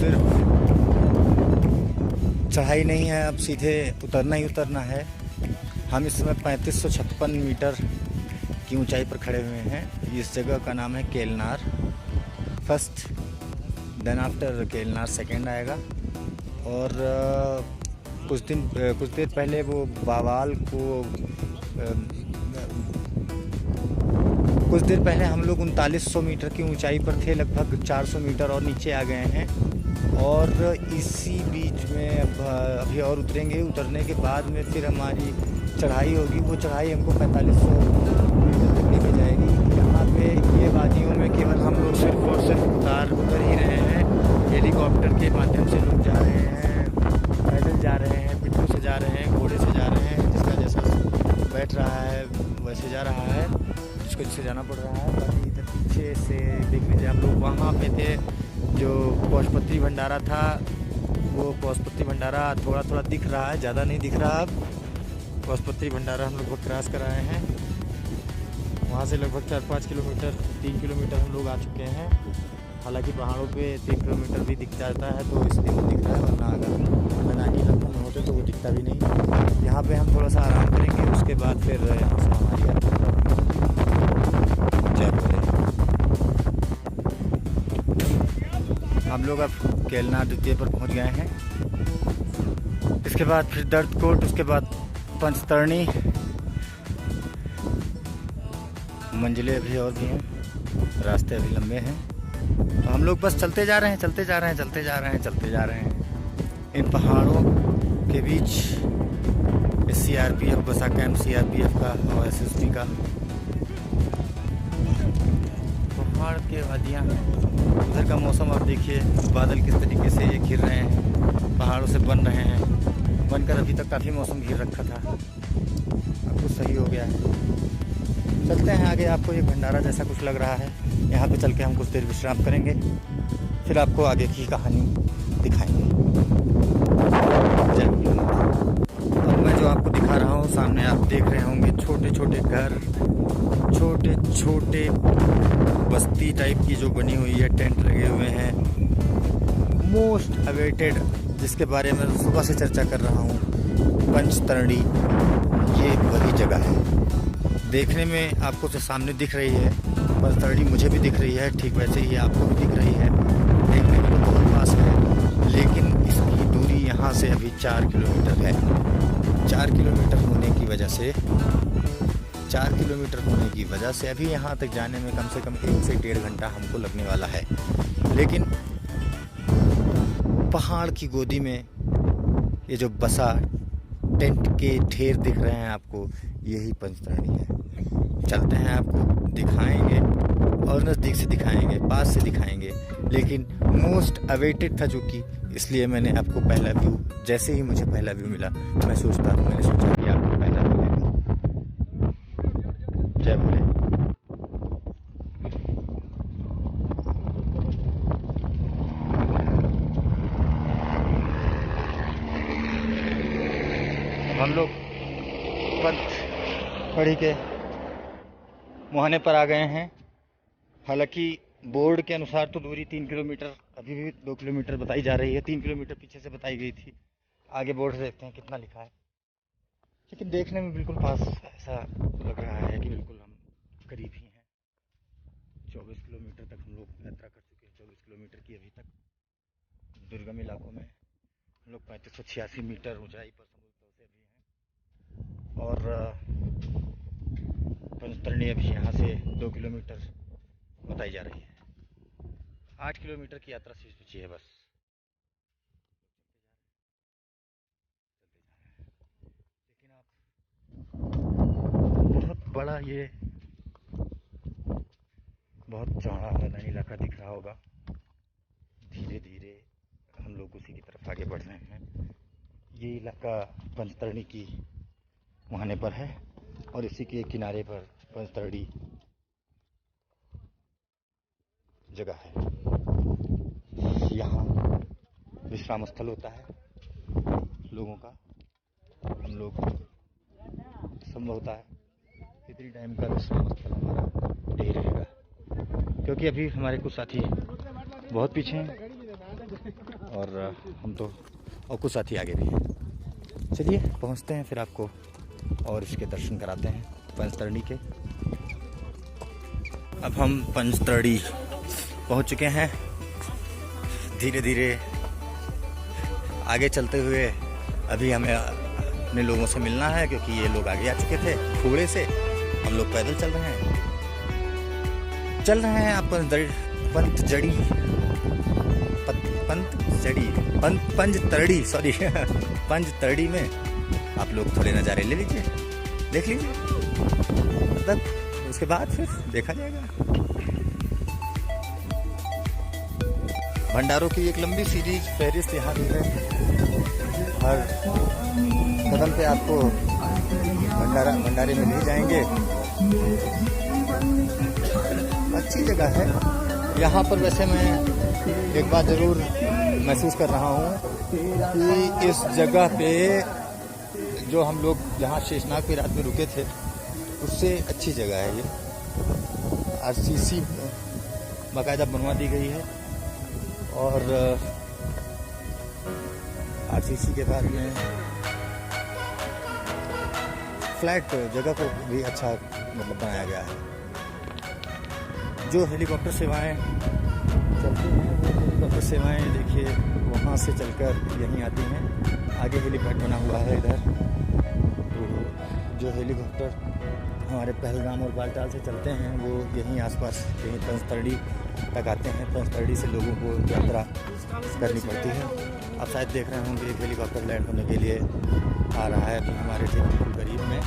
सिर्फ चढ़ाई नहीं है, अब सीधे उतरना ही उतरना है। हम इस समय 3556 मीटर की ऊंचाई पर खड़े हुए हैं। इस जगह का नाम है केलनार फर्स्ट, देन आफ्टर केलनार सेकंड आएगा। और कुछ देर पहले वो बावाल को कुछ देर पहले हम लोग 3900 मीटर की ऊंचाई पर थे, लगभग 400 मीटर और नीचे आ गए हैं। और इसी बीच में अभी और उतरेंगे। उतरने के बाद में फिर हमारी चढ़ाई होगी। वो चढ़ाई हमको 4500 मीटर तक लेके जाएगी। यहाँ पे ये वादियों में केवल हम लोग सिर्फ और सिर्फ उतर ही रहे हैं। हेलीकॉप्टर के माध्यम से लोग जा रहे हैं, पैदल जा रहे हैं, पिट्ठू से जा रहे हैं, घोड़े से जा रहे हैं, जिसका जैसा बैठ रहा है वैसे जा रहा है, जिसको जिससे जाना पड़ रहा है। बाकी इधर पीछे से देख लीजिए, हम लोग वहाँ पे थे जो पशुपति भंडारा था। वो पशुपति भंडारा थोड़ा थोड़ा दिख रहा है, ज़्यादा नहीं दिख रहा। अब पशुपति भंडारा हम लोग क्रॉस कर आए हैं। वहाँ से लगभग 4-5 किलोमीटर 3 किलोमीटर हम लोग आ चुके हैं। हालांकि पहाड़ों पे 3 किलोमीटर भी दिख जाता है तो इसलिए वो दिख रहा है, वरना अगर मैदानी इलाकों में होते तो वो दिखता भी नहीं। यहाँ पे हम थोड़ा सा आराम करेंगे, उसके बाद फिर यहाँ से हमारी यात्रा जय भोले। हम लोग अब केलनार द्वितीय पर पहुँच गए हैं। इसके बाद फिर दर्दकोट, उसके बाद पंचतरणी। मंजिलें अभी और भी हैं, रास्ते अभी लंबे हैं। तो हम लोग बस चलते जा रहे हैं, चलते जा रहे हैं, चलते जा रहे हैं, चलते जा रहे हैं इन पहाड़ों के बीच। CRPF बसा कैंप, CRPF का और SSB का। पहाड़ के वादियाँ, उधर का मौसम आप देखिए, बादल किस तरीके से ये घिर रहे हैं, पहाड़ों से बन रहे हैं। बनकर अभी तक काफ़ी मौसम घिर रखा था, अब कुछ सही हो गया है। चलते हैं आगे। आपको ये भंडारा जैसा कुछ लग रहा है, यहाँ पे चल के हम कुछ देर विश्राम करेंगे, फिर आपको आगे की कहानी दिखाएंगे। अब मैं जो आपको दिखा रहा हूँ, सामने आप देख रहे होंगे छोटे छोटे घर, छोटे छोटे बस्ती टाइप की जो बनी हुई है, टेंट लगे हुए हैं। मोस्ट अवेटेड, जिसके बारे में सुबह से चर्चा कर रहा हूँ, पंचतरणी, ये वही जगह है। देखने में आपको जो सामने दिख रही है पंचतरणी, मुझे भी दिख रही है, ठीक वैसे ही आपको भी दिख रही है। देखने में तो बहुत पास है, लेकिन इसकी दूरी यहाँ से अभी 4 किलोमीटर है। 4 किलोमीटर होने की वजह से 4 किलोमीटर होने की वजह से अभी यहाँ तक जाने में कम से कम 1 से 1.5 घंटा हमको लगने वाला है। लेकिन पहाड़ की गोदी में ये जो बसा टेंट के ढेर दिख रहे हैं आपको, यही पंचतरणी है। चलते हैं, आपको दिखाएंगे और नज़दीक से दिखाएंगे, पास से दिखाएंगे। लेकिन मोस्ट अवेटेड था जो कि, इसलिए मैंने आपको पहला व्यू, जैसे ही मुझे पहला व्यू मिला, मैंने सोचा कि आपको पहला व्यू देगा। जय भोले। हम लोग पंचतरणी के मुहाने पर आ गए हैं। हालांकि बोर्ड के अनुसार तो दूरी 3 किलोमीटर, अभी भी 2 किलोमीटर बताई जा रही है। 3 किलोमीटर पीछे से बताई गई थी। आगे बोर्ड से देखते हैं कितना लिखा है, लेकिन देखने में बिल्कुल पास ऐसा लग रहा है कि बिल्कुल हम करीब ही हैं। 24 किलोमीटर तक हम लोग यात्रा कर चुके हैं। 24 किलोमीटर की अभी तक दुर्गम इलाकों में हम लोग 3586 मीटर ऊंचाई पर समुद्र तल से अभी हैं। और पंचतरणी अभी यहाँ से 2 किलोमीटर बताई जा रही है। 8 किलोमीटर की यात्रा शेष बची है बस। लेकिन आप बहुत बड़ा, ये बहुत चौड़ा मैदानी इलाका दिख रहा होगा। धीरे धीरे हम लोग उसी की तरफ आगे बढ़ रहे हैं। ये इलाका पंचतरणी की मुहाने पर है और इसी के किनारे पर पंचतरणी जगह है। यहाँ विश्राम स्थल होता है लोगों का। हम लोग संभवतः है इतनी टाइम का विश्राम स्थल हमारा यही रहेगा, क्योंकि अभी हमारे कुछ साथी बहुत पीछे हैं। और हम तो और कुछ साथी आगे भी हैं। चलिए पहुंचते हैं फिर आपको और इसके दर्शन कराते हैं पंचतरणी के। अब हम पंचतरणी पहुंच चुके हैं। धीरे धीरे आगे चलते हुए अभी हमें अपने लोगों से मिलना है, क्योंकि ये लोग आगे आ चुके थे खुगड़े से। हम लोग पैदल चल रहे हैं आप पंचतरणी सॉरी पंचतरणी में आप लोग थोड़े नज़ारे ले लीजिए, देख लीजिए, तब उसके बाद फिर देखा जाएगा। भंडारों की एक लंबी सीरीज फहरिस्त यहाँ भी है। हर कदम पे आपको भंडारे में ले जाएंगे। अच्छी जगह है यहाँ पर। वैसे मैं एक बात ज़रूर महसूस कर रहा हूँ कि इस जगह पे जो हम लोग जहाँ शेषनाग पे रात में रुके थे उससे अच्छी जगह है ये। आरसीसी बाकायदा बनवा दी गई है और आरसीसी के बाद में फ्लैट जगह को भी अच्छा मतलब बनाया गया है। जो हेलीकॉप्टर सेवाएं चलती हैं वो हेलीकॉप्टर सेवाएं देखिए वहाँ से चलकर यहीं आती हैं। आगे हेलीपैड बना हुआ है इधर। तो जो हेलीकॉप्टर हमारे पहलगाम और बालटाल से चलते हैं वो यहीं आसपास यहीं पंचतरणी तक आते हैं। पंचतरणी से लोगों को यात्रा करनी पड़ती है। आप शायद देख रहे होंगे एक हेलीकॉप्टर लैंड होने के लिए आ रहा है अभी हमारे ठीक बिल्कुल करीब में।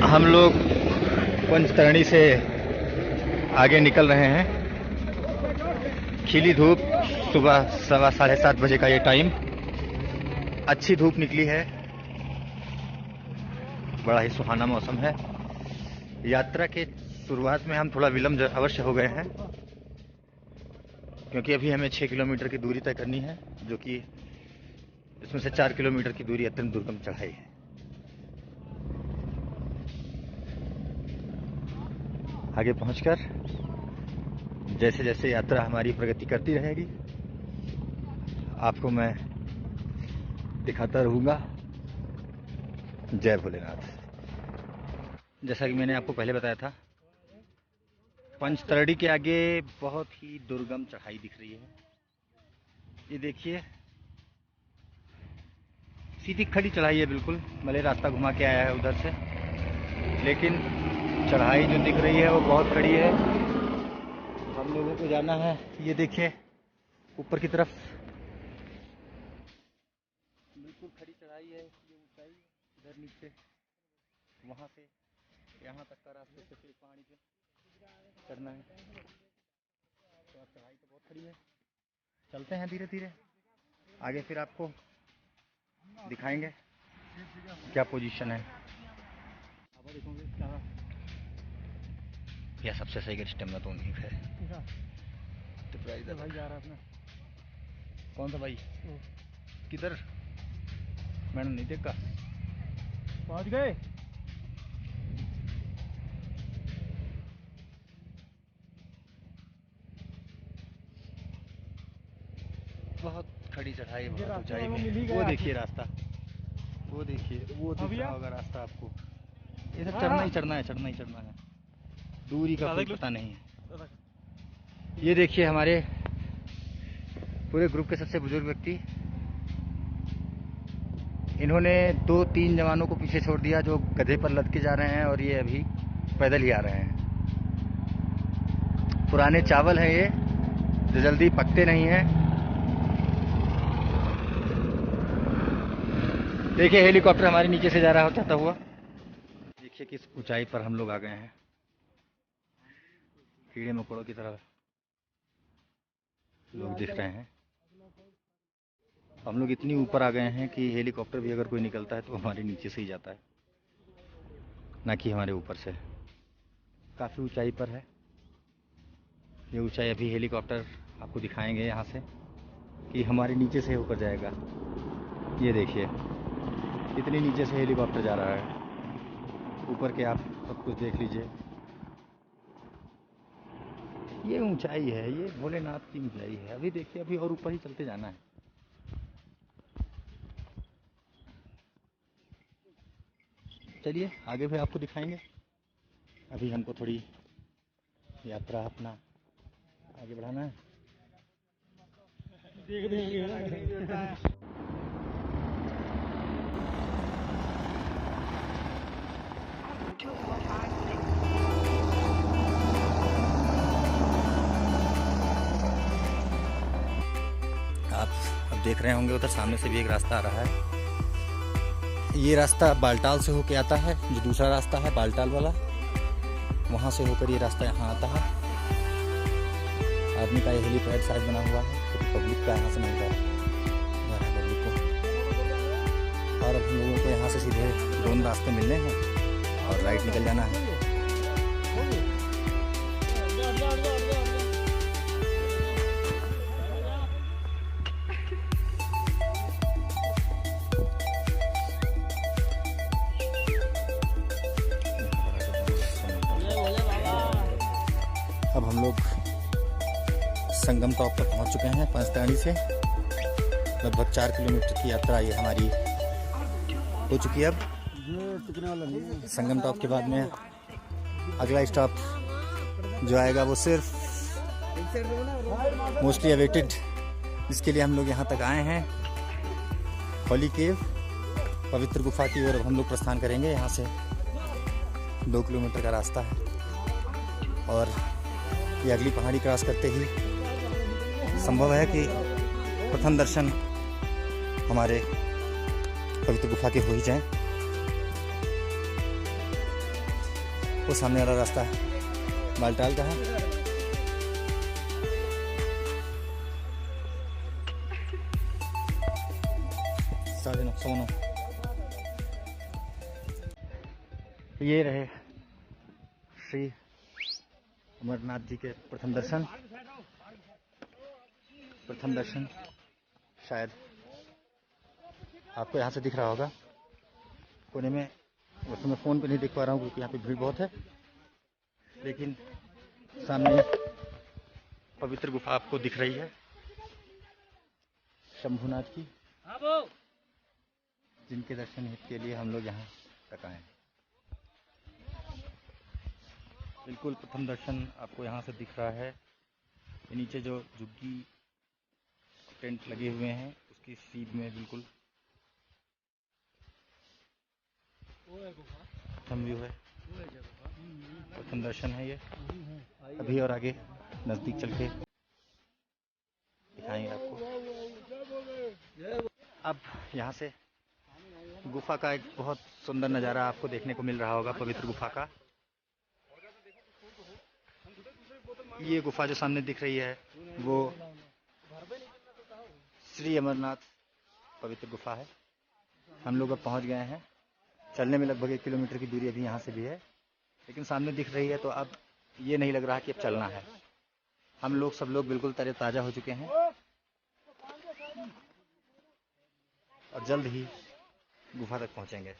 हम लोग पंचतरणी से आगे निकल रहे हैं। खिली धूप, सुबह 7:15 बजे का ये टाइम। अच्छी धूप निकली है, बड़ा ही सुहाना मौसम है। यात्रा के शुरुआत में हम थोड़ा विलम्ब अवश्य हो गए हैं, क्योंकि अभी हमें 6 किलोमीटर की दूरी तय करनी है, जो कि इसमें से 4 किलोमीटर की दूरी अत्यंत दुर्गम चढ़ाई है। आगे पहुंचकर जैसे जैसे यात्रा हमारी प्रगति करती रहेगी, आपको मैं दिखाता रहूँगा। जय भोलेनाथ। जैसा कि मैंने आपको पहले बताया था, पंचतरणी के आगे बहुत ही दुर्गम चढ़ाई दिख रही है। ये देखिए, सीधी खड़ी चढ़ाई है बिल्कुल। भले रास्ता घुमा के आया है उधर से, लेकिन चढ़ाई जो दिख रही है वो बहुत खड़ी है। हम लोगों को जाना है, ये देखिए, ऊपर की तरफ। बिल्कुल खड़ी चढ़ाई है, ये ऊंचाई इधर नीचे, वहाँ से यहाँ तक का रास्ते से फिर पहाड़ी पे चढ़ना है। तो अब चढ़ाई तो बहुत खड़ी है। चलते हैं धीरे धीरे आगे, फिर आपको दिखाएंगे क्या पोजीशन है। या सबसे सही का स्टेमिना तो उन्हीं है। तो प्राइस भाई जा रहा अपना। कौन सा भाई? किधर? मैंने नहीं देखा। पहुंच गए। बहुत खड़ी चढ़ाई, बहुत ऊंचाई में। वो देखिए रास्ता, वो देखिए, वो दिख रहा होगा रास्ता आपको। इधर चढ़ना ही चढ़ना है, चढ़ना ही चढ़ना है। दूरी का कोई पता नहीं है। ये देखिए, हमारे पूरे ग्रुप के सबसे बुजुर्ग व्यक्ति, इन्होंने 2-3 जवानों को पीछे छोड़ दिया जो गधे पर लद के जा रहे हैं, और ये अभी पैदल ही आ रहे हैं। पुराने चावल हैं ये, जो जल्दी पकते नहीं हैं। देखिए, हेलीकॉप्टर हमारे नीचे से जा रहा है जाता हुआ। देखिए किस ऊंचाई पर हम लोग आ गए हैं। कीड़े मकोड़ों की तरह लोग दिख रहे हैं। हम लोग इतनी ऊपर आ गए हैं कि हेलीकॉप्टर भी अगर कोई निकलता है तो हमारे नीचे से ही जाता है, ना कि हमारे ऊपर से। काफ़ी ऊंचाई पर है ये ऊंचाई। अभी हेलीकॉप्टर आपको दिखाएंगे यहाँ से कि हमारे नीचे से होकर जाएगा। ये देखिए, कितनी नीचे से हेलीकॉप्टर जा रहा है। ऊपर के आप सब कुछ देख लीजिए। ये ऊंचाई है, ये भोलेनाथ की ऊंचाई है। अभी देखिए, अभी और ऊपर ही चलते जाना है। चलिए आगे भी आपको दिखाएंगे। अभी हमको थोड़ी यात्रा अपना आगे बढ़ाना है। देख देंगे। आप अब देख रहे होंगे, उधर सामने से भी एक रास्ता आ रहा है। ये रास्ता बालटाल से होके आता है। जो दूसरा रास्ता है बालटाल वाला, वहाँ से होकर ये रास्ता यहाँ आता है। आदमी का ये हेलीपैड शायद बना हुआ है, तो पब्लिक का यहाँ से मिल रहा है पब्लिक को। और अब हम लोगों को यहाँ से सीधे 2 रास्ते मिलने हैं और राइट निकल जाना है। अब हम लोग संगम टॉप पर पहुंच चुके हैं। पंचतरणी से लगभग 4 किलोमीटर की यात्रा ये हमारी हो चुकी है। अब संगम टॉप के बाद में अगला स्टॉप जो आएगा वो सिर्फ मोस्टली अवेटेड, जिसके लिए हम लोग यहाँ तक आए हैं, होली केव, पवित्र गुफा की ओर। अब हम लोग प्रस्थान करेंगे। यहाँ से 2 किलोमीटर का रास्ता है और ये अगली पहाड़ी क्रॉस करते ही संभव है कि प्रथम दर्शन हमारे पवित्र गुफा के हो ही जाएं। वो सामने वाला रास्ता बालटाल का है। ये रहे श्री अमरनाथ जी के प्रथम दर्शन। शायद आपको यहाँ से दिख रहा होगा कोने में। वैसे मैं फ़ोन पे नहीं देख पा रहा हूँ क्योंकि यहाँ पे भीड़ बहुत है, लेकिन सामने पवित्र गुफा आपको दिख रही है। शंभुनाथ की, जिनके दर्शन के लिए हम लोग यहाँ तक आए। बिल्कुल प्रथम दर्शन आपको यहाँ से दिख रहा है। ये नीचे जो झुग्गी टेंट लगे हुए हैं उसकी सीध में बिल्कुल प्रथम व्यू है, प्रथम दर्शन है ये। अभी और आगे नज़दीक चल के दिखाएंगे आपको। अब यहाँ से गुफा का एक बहुत सुंदर नज़ारा आपको देखने को मिल रहा होगा, पवित्र गुफा का। ये गुफा जो सामने दिख रही है वो श्री अमरनाथ पवित्र गुफा है। हम लोग अब पहुँच गए हैं। चलने में लगभग 1 किलोमीटर की दूरी अभी यहाँ से भी है, लेकिन सामने दिख रही है तो अब ये नहीं लग रहा कि अब चलना है। हम लोग सब लोग बिल्कुल तरोताज़ा हो चुके हैं और जल्द ही गुफा तक पहुँचेंगे।